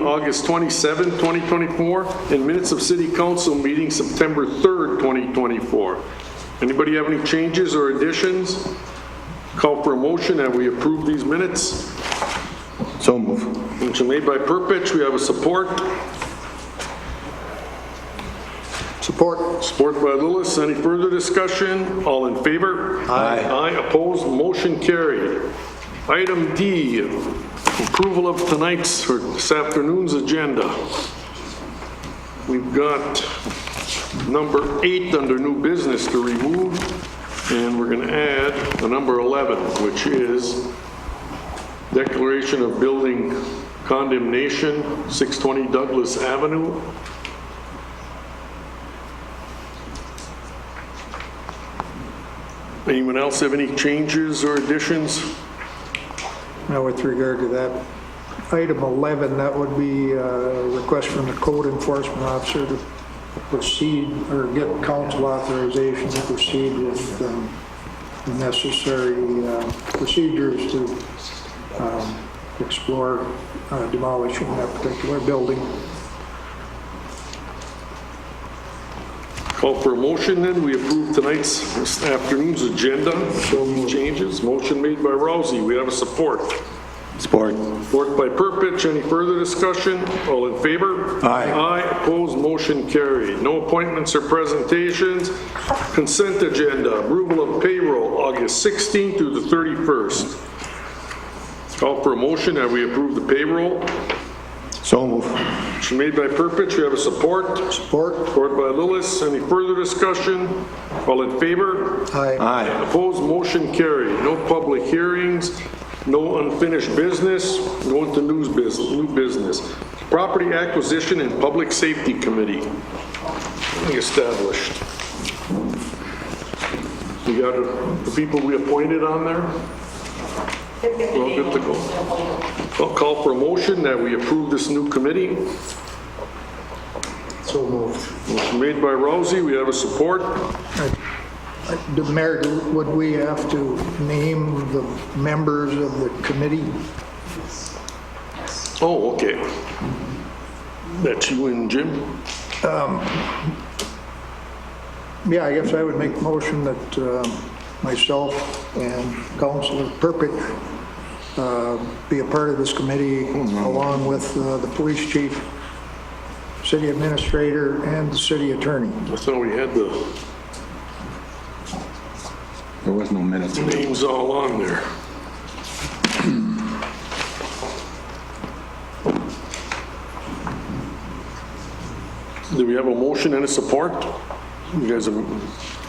August 27, 2024, and minutes of City Council meeting September 3rd, 2024. Anybody have any changes or additions? Call for a motion that we approve these minutes. So move. Motion made by Purpich. We have a support. Support. Support by Lillis. Any further discussion? All in favor? Aye. Aye. Opposed? Motion carried. Item D, approval of tonight's or this afternoon's agenda. We've got number 8 under new business to remove, and we're going to add the number 11, which is declaration of building condemnation, 620 Douglas Avenue. Anyone else have any changes or additions? Now, with regard to that, item 11, that would be a request from the code enforcement officer to proceed or get council authorization to proceed with the necessary procedures to explore demolishing that particular building. Call for a motion then. We approve this afternoon's agenda. So any changes? Motion made by Rousey. We have a support. Support. Support by Purpich. Any further discussion? All in favor? Aye. Aye. Opposed? Motion carried. No appointments or presentations. Consent agenda. Approval of payroll August 16th through the 31st. Call for a motion that we approve the payroll. So move. Motion made by Purpich. We have a support. Support. Support by Lillis. Any further discussion? All in favor? Aye. Aye. Opposed? Motion carried. No public hearings. No unfinished business. Go into new business. Property Acquisition and Public Safety Committee. Established. We got the people we appointed on there? We're all good to go. I'll call for a motion that we approve this new committee. So moved. Motion made by Rousey. We have a support. The mayor, would we have to name the members of the committee? Oh, okay. That's you and Jim? Yeah, I guess I would make a motion that myself and Councilor Purpich be a part of this committee along with the police chief, city administrator, and the city attorney. I thought we had the There was no minutes. names all on there. Do we have a motion and a support? You guys amend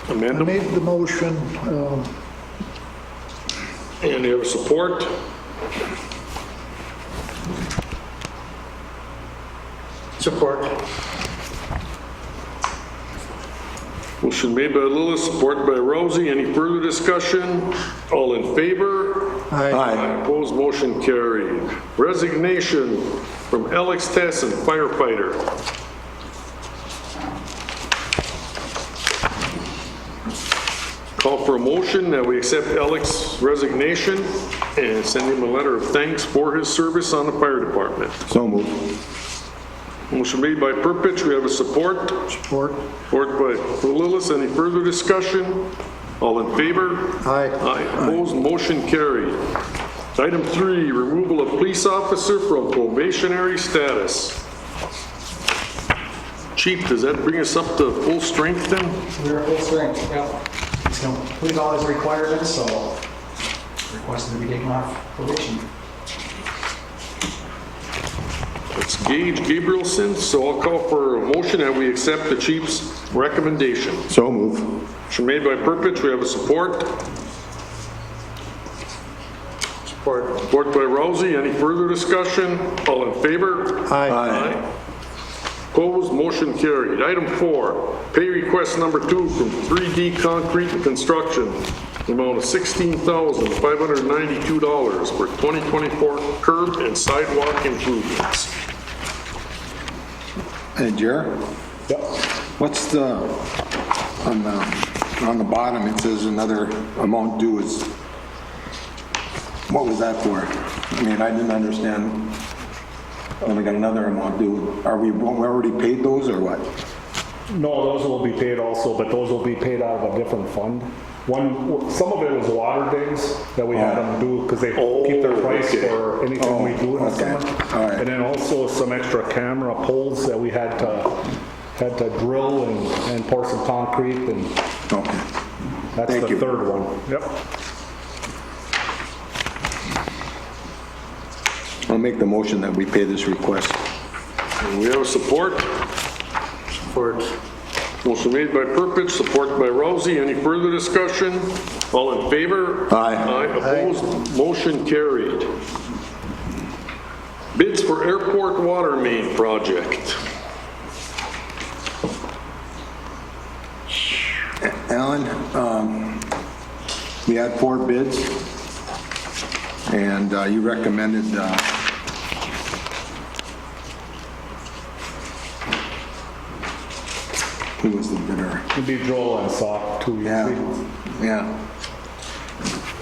I them? made the motion. And you have a support? Support. Motion made by Lillis, support by Rousey. Any further discussion? All in favor? Aye. Opposed, motion carried. Resignation from Alex Tesson, firefighter. Call for a motion that we accept Alex's resignation and send him a letter of thanks for his service on the fire department. So move. Motion made by Purpich. We have a support. Support. Support by Lillis. Any further discussion? All in favor? Aye. Aye. Opposed? Motion carried. Item 3, removal of police officer from probationary status. Chief, does that bring us up to full strength then? We're at full strength, yeah. He's complete all his requirements, so requested to be taken off probation. It's Gage Gabrielson, so I'll call for a motion that we accept the chief's recommendation. So move. Motion made by Purpich. We have a support. Support. Support by Rousey. Any further discussion? All in favor? Aye. Opposed? Motion carried. Item 4, pay request number 2 from 3D Concrete and Construction, the amount of $16,592 for 2024 curb and sidewalk improvements. Hey, Jer? Yep. What's on the bottom, it says another amount due is, what was that for? I mean, I didn't understand. And we got another amount due. Are we already paid those or what? No, those will be paid also, but those will be paid out of a different fund. Some of it was water digs that we had them do because they keep their price okay. for anything we do in the okay. summer. All right. And then also some extra camera poles that we had to drill and pour some concrete, and Okay. that's Thank the you. third one. Yep. I'll make the motion that we pay this request. We have support. Support. Motion made by Purpich, supported by Rousey. Any further discussion? All in favor? Aye. Aye, opposed? Motion carried. Bids for airport water main project. Alan, we had 4 bids, and you recommended, who was the bidder? It'd be Joel and Sock too. Yeah, usually. yeah.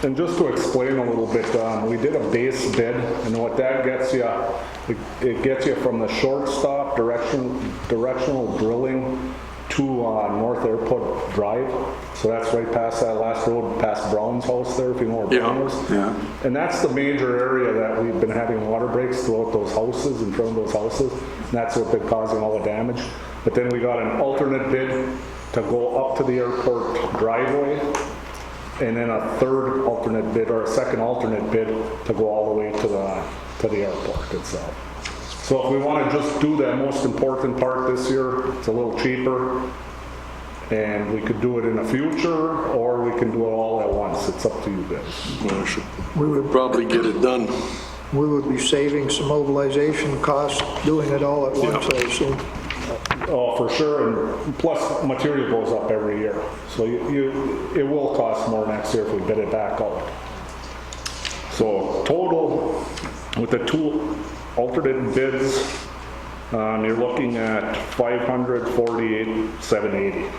And just to explain a little bit, we did a base bid, and what that gets you, it gets you from the shortstop directional drilling to North Airport Drive. So that's right past that last road, past Brown's house there, if you know where Yeah. Brown is. Yeah. And that's the major area that we've been having water breaks throughout those houses, in front of those houses. And that's what's been causing all the damage. But then we got an alternate bid to go up to the airport driveway, and then a third alternate bid, or a second alternate bid, to go all the way to the airport itself. So if we want to just do that most important part this year, it's a little cheaper, and we could do it in the future, or we can do it all at once. It's up to you guys. Well, I should We would, probably get it done. we would be saving some mobilization costs doing it all at once, I assume. Oh, for sure, and plus material goes up every year. So it will cost more next year if we bid it back out. So total, with the 2 alternate bids, you're looking at $548,780.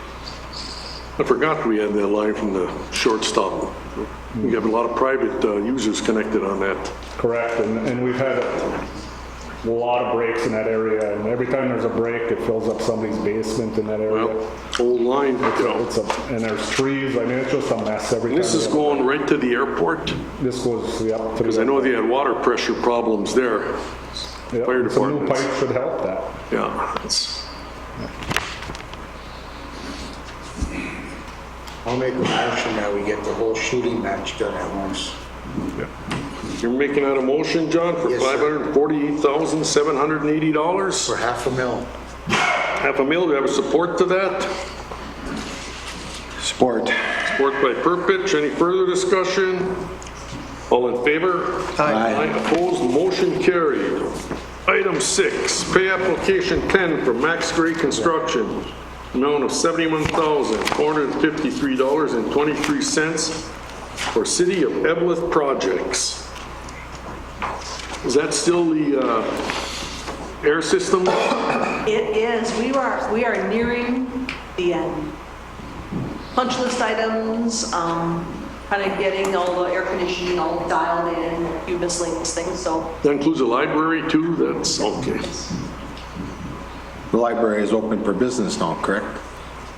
I forgot we had that line from the shortstop. We have a lot of private users connected on that. Correct, and we've had a lot of breaks in that area, and every time there's a break, it fills up somebody's basement in that area. Well, whole line, you know. And there's trees, I mean, it's just a mess every time. This is going right to the airport, This goes, yep. to the- because I know they had water pressure problems there. Yep, fire some new departments. pipe should help that. Yeah, it's, I'll make a motion that we get the whole shooting match done at once. you're making that a motion, John, for Yes, sir. $548,780? For $500,000. $500,000, do you have a support to that? Support. Support by Purpich. Any further discussion? All in favor? Aye. Opposed? Motion carried. Item 6, pay application 10 for Max Gray Construction, amount of $71,453.23 for City of Eveleth projects. Is that still the air system? It is. We are nearing the end. Punch list items, kind of getting all the air conditioning all dialed in, a few miscellaneous things, so. That includes a library too? That's okay. The library is open for business now, correct?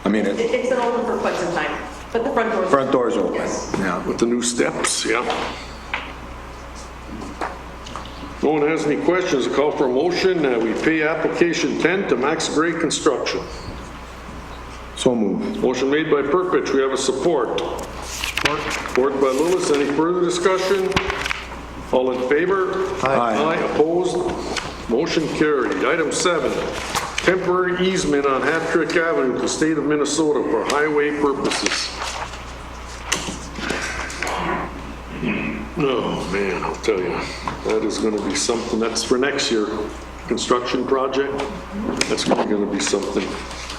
I mean, It's been open for quite some time, but the front door's. front door's open, Yes. yeah. With the new steps, yeah. No one has any questions, I call for a motion that we pay application 10 to Max Gray Construction. So moved. Motion made by Purpich, we have a support. Support by Lewis, any further discussion? All in favor? Aye. Opposed? Motion carried. Item 7, temporary easement on Hattrick Avenue to the state of Minnesota for highway purposes. Oh, man, I'll tell you, that is gonna be something, that's for next year, construction project, that's gonna be something.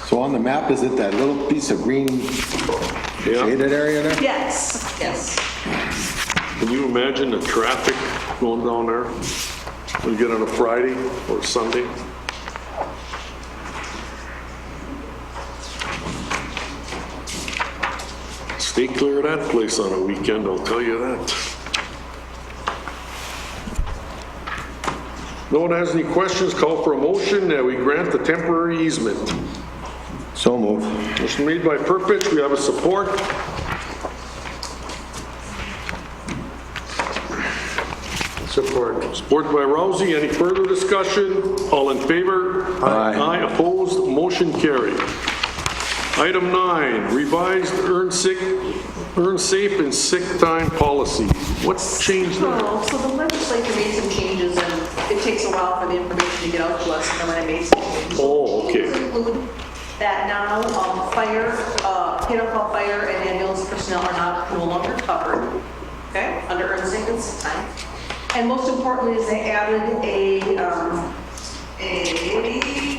So on the map, is it that little piece of green Yeah. shaded area there? Yes, yes. Can you imagine the traffic going down there when you get on a Friday or Sunday? Stay clear of that place on a weekend, I'll tell you that. No one has any questions, call for a motion that we grant the temporary easement. So move. Motion made by Purpich, we have a support. Support. Support by Rousey. Any further discussion? All in favor? Aye. Aye, opposed, motion carried. Item 9, revised earn safe and sick time policy. What's changed there? So the legislature made some changes, and it takes a while for the information to get out to us, and then I made some changes. Oh, okay. These include that now, fire, Peterborough fire and ambulance personnel are no longer covered, okay, under earned sick and sick time. And most importantly is they added a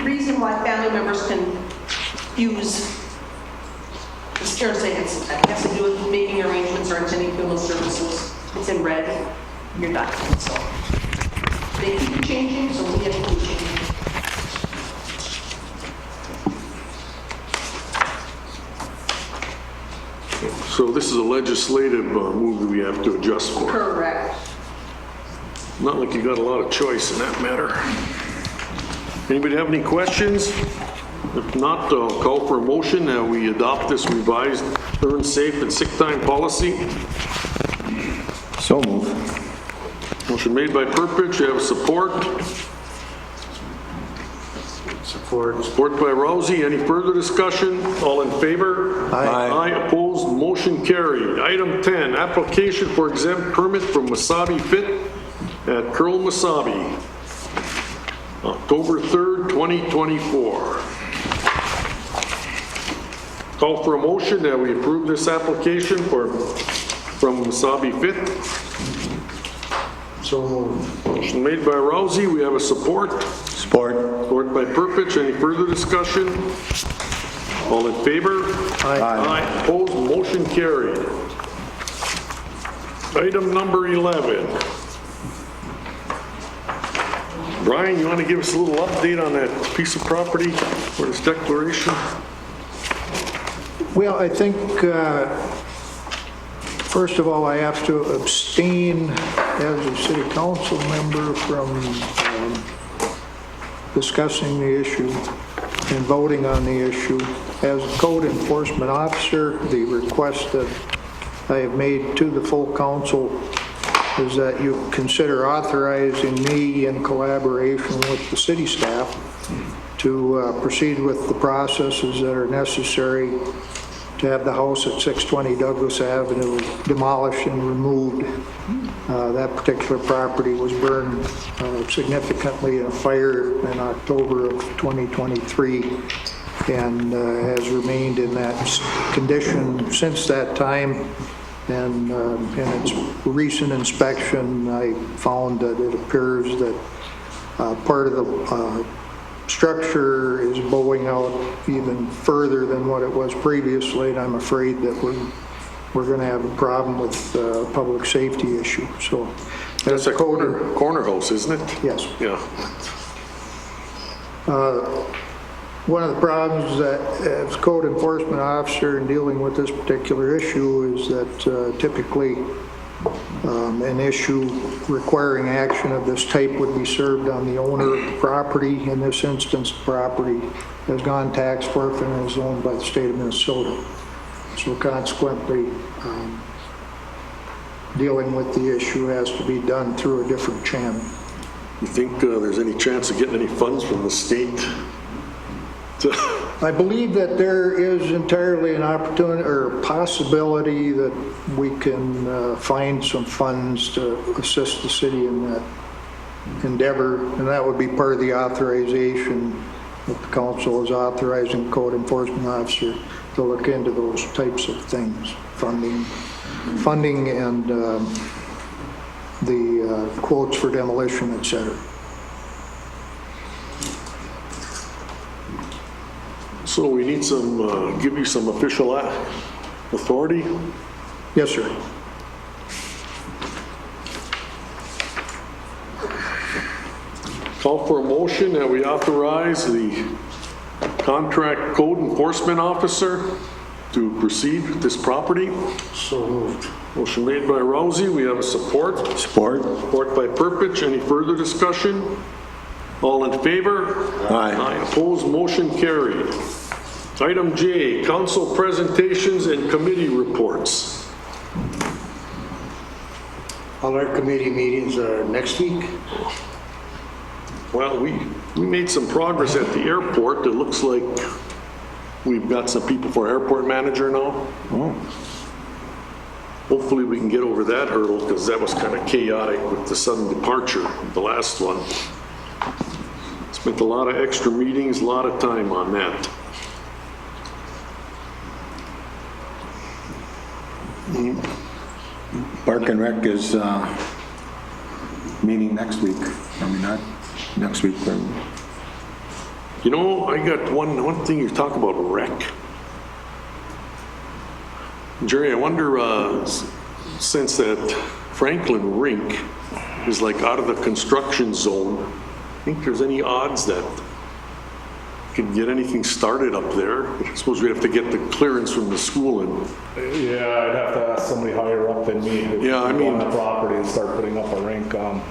reason why family members can use this earned sick and sick time. It has to do with making arrangements or attending funeral services. It's in red in your document, so. They keep changing, so we have to keep changing. So this is a legislative move that we have to adjust for. Correct. Not like you got a lot of choice in that matter. Anybody have any questions? If not, I'll call for a motion that we adopt this revised earn safe and sick time policy. So move. Motion made by Purpich, you have support. Support. Support by Rousey. Any further discussion? All in favor? Aye. Aye, opposed, motion carried. Item 10, application for exempt permit from Wasabi Fit at Curl Wasabi, October 3rd, 2024. Call for a motion that we approve this application from Wasabi Fit. So moved. Motion made by Rousey. We have a support. Support. Support by Purpich. Any further discussion? All in favor? Aye. Opposed, motion carried. Item number 11. Brian, you want to give us a little update on that piece of property for this declaration? Well, I think, first of all, I have to abstain as a city council member from discussing the issue and voting on the issue. As a code enforcement officer, the request that I have made to the full council is that you consider authorizing me in collaboration with the city staff to proceed with the processes that are necessary to have the house at 620 Douglas Avenue demolished and removed. That particular property was burned significantly in a fire in October of 2023 and has remained in that condition since that time. And in its recent inspection, I found that it appears that part of the structure is bowing out even further than what it was previously, and I'm afraid that we're going to have a problem with public safety issue. So That's a corner house, isn't it? Yes. Yeah. One of the problems that as code enforcement officer in dealing with this particular issue is that typically an issue requiring action of this type would be served on the owner of the property. In this instance, the property has gone tax forfeit and is owned by the state of Minnesota. So consequently, dealing with the issue has to be done through a different channel. You think there's any chance of getting any funds from the state? I believe that there is entirely an opportunity or possibility that we can find some funds to assist the city in that endeavor, and that would be part of the authorization that the council is authorizing the code enforcement officer to look into those types of things, funding and the quotes for demolition, et cetera. So we need some, give you some official authority? Yes, sir. Call for a motion that we authorize the contract code enforcement officer to proceed with this property. So moved. Motion made by Rousey. We have a support. Support. Support by Purpich. Any further discussion? All in favor? Aye. Opposed, motion carried. Item J, council presentations and committee reports. All our committee meetings are next week. Well, we made some progress at the airport. It looks like we've got some people for airport manager now. Hopefully we can get over that hurdle, because that was kind of chaotic with the sudden departure, the last one. Spent a lot of extra meetings, a lot of time on that. Park and Rec is meeting next week. I mean, not next week, but You know, I got one thing you talk about, rec. Jerry, I wonder, since that Franklin rink is like out of the construction zone, think there's any odds that can get anything started up there? I suppose we'd have to get the clearance from the school and, Yeah, I'd have to ask somebody higher up than me to Yeah, I go mean- on the property and start putting up a rink on,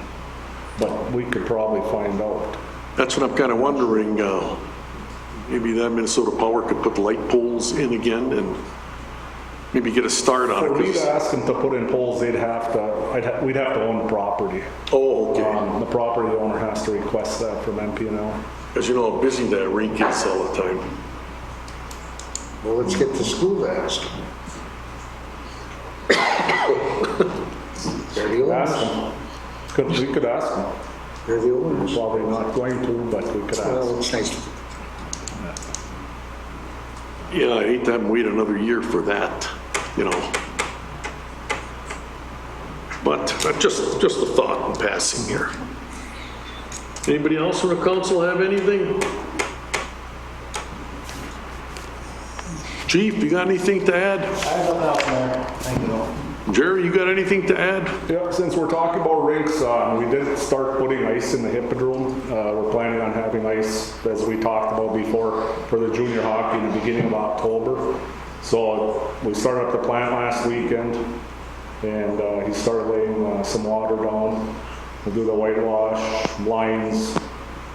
but we could probably find out. that's what I'm kind of wondering, maybe that Minnesota Power could put light poles in again and maybe get a start on it. For me 'cause- to ask them to put in poles, we'd have to own the property. Oh, okay. The property owner has to request that from MPNL. Because you know how busy that rink is all the time. Well, let's get the school to ask. They're the Ask owners. them. We could ask them. They're the owners. Probably not going to, but we could ask. Well, it's nice. Yeah, I hate to have them wait another year for that, you know. But just a thought in passing here. Anybody else from the council have anything? Chief, you got anything to add? I have nothing else, Mayor. Thank you. Jerry, you got anything to add? Yeah, since we're talking about rinks, we did start putting ice in the Hippodrome. We're planning on having ice, as we talked about before, for the junior hockey in the beginning of October. So we started up the plant last weekend, and he started laying some water down. We'll do the whitewash, lines,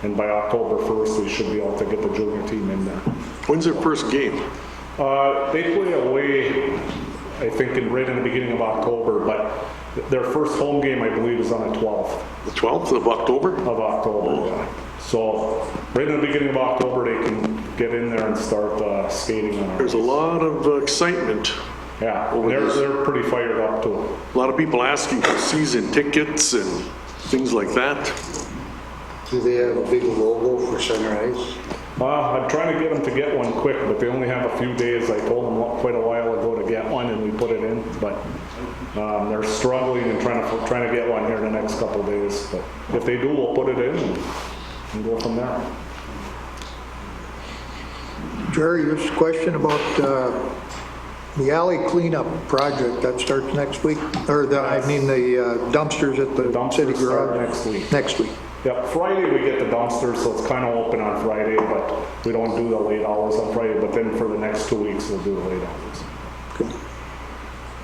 and by October 1st, we should be able to get the junior team in there. When's their first game? They play away, I think, right in the beginning of October, but their first home game, I believe, is on the 12th The 12th of October? of October. Yeah. So right in the beginning of October, they can get in there and start skating on There's ours. a lot of excitement. Yeah, over this. they're pretty fired up too. A lot of people asking for season tickets and things like that. Do they have a big logo for Center Ice? I'm trying to get them to get one quick, but they only have a few days. I told them quite a while ago to get one, and we put it in. But they're struggling and trying to get one here in the next couple of days. But if they do, we'll put it in and go from there. Jerry, just a question about the alley cleanup project that starts next week, or the dumpsters at the Dumpsters city start garage? next week. Next week. Yeah, Friday we get the dumpsters, so it's kind of open on Friday, but we don't do the late hours on Friday. But then for the next 2 weeks, we'll do the late hours.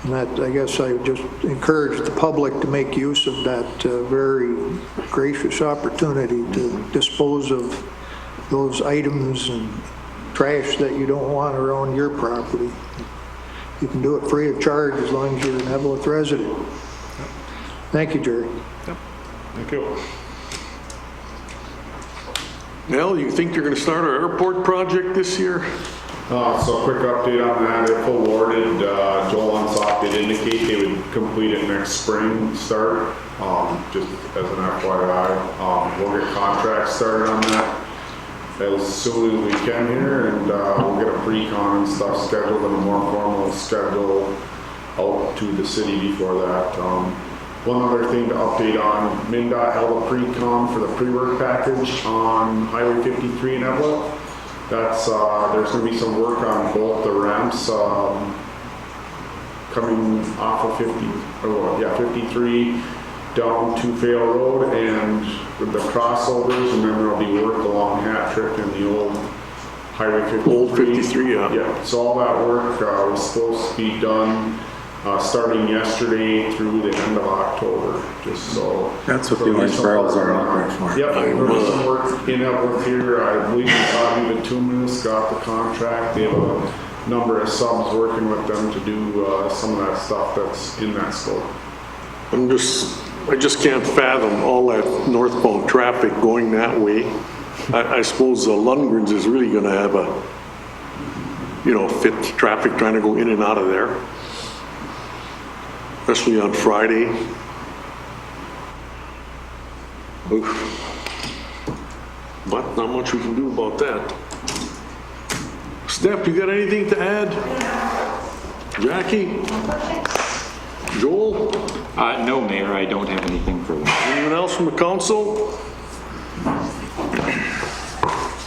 And that, I guess I would just encourage the public to make use of that very gracious opportunity to dispose of those items and trash that you don't want around your property. You can do it free of charge as long as you're an Eveleth resident. Thank you, Jerry. Thank you. Nell, you think you're going to start our airport project this year? So quick update on that, if awarded, Joel and Sock did indicate they would complete it next spring start, just as an FYI. We'll get contracts started on that as soon as we can here, and we'll get a pre-con and stuff scheduled and a more formal schedule out to the city before that. One other thing to update on, MnDOT held a pre-con for the pre-work package on Highway 53 in Eveleth. That's, there's gonna be some work on both the ramps, coming off of 53 down to Vale Road and with the crossovers, and then there'll be work along Hattrick and the old Highway 53. Old 53, yeah. Yeah, so all that work was supposed to be done starting yesterday through the end of October, just so. That's what the orange barrels are out there for. Yep, there was some work in Eveleth here. I believe we saw even Bituminous got the contract. They have a number of subs working with them to do some of that stuff that's in that scope. I just can't fathom all that northbound traffic going that way. I suppose Lundgren's is really gonna have a, fit traffic trying to go in and out of there. Especially on Friday. Oof. But not much we can do about that. Steph, you got anything to add? Jackie? Joel? No, Mayor, I don't have anything further. Anyone else from the council?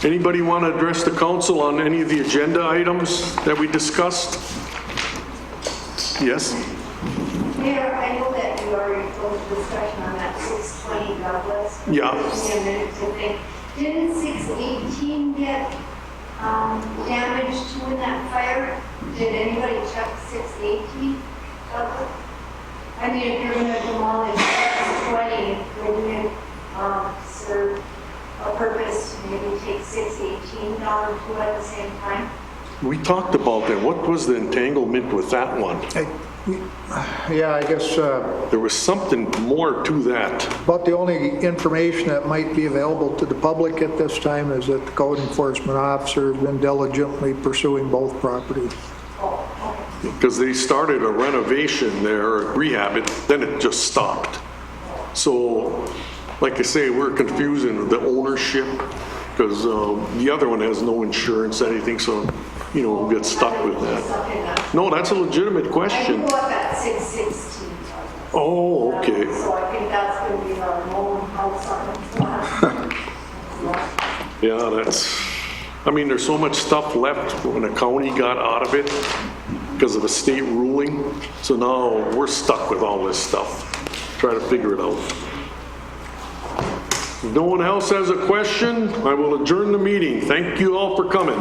Anybody want to address the council on any of the agenda items that we discussed? Yes? Mayor, I know that you already closed the discussion on that 620 Douglas. Yeah. Give me a minute to think. Didn't 618 get damaged too in that fire? Did anybody check 618 Douglas? I mean, if you're going to demolish 620, wouldn't it serve a purpose to maybe take 618 down too at the same time? We talked about that. What was the entanglement with that one? Yeah, I guess There was something more to that. about the only information that might be available to the public at this time is that the code enforcement officer has been diligently pursuing both properties. Because they started a renovation there, rehab it, then it just stopped. So, like I say, we're confusing the ownership, because the other one has no insurance, anything, so, we'll get stuck with that. No, that's a legitimate I question. grew up at 616 Douglas. Oh, okay. So I think that's going to be our lone house on the Yeah, there's so much stuff left when the county got out of it because of a state ruling. So now we're stuck with all this stuff. Try to figure it out. If no one else has a question, I will adjourn the meeting. Thank you all for coming.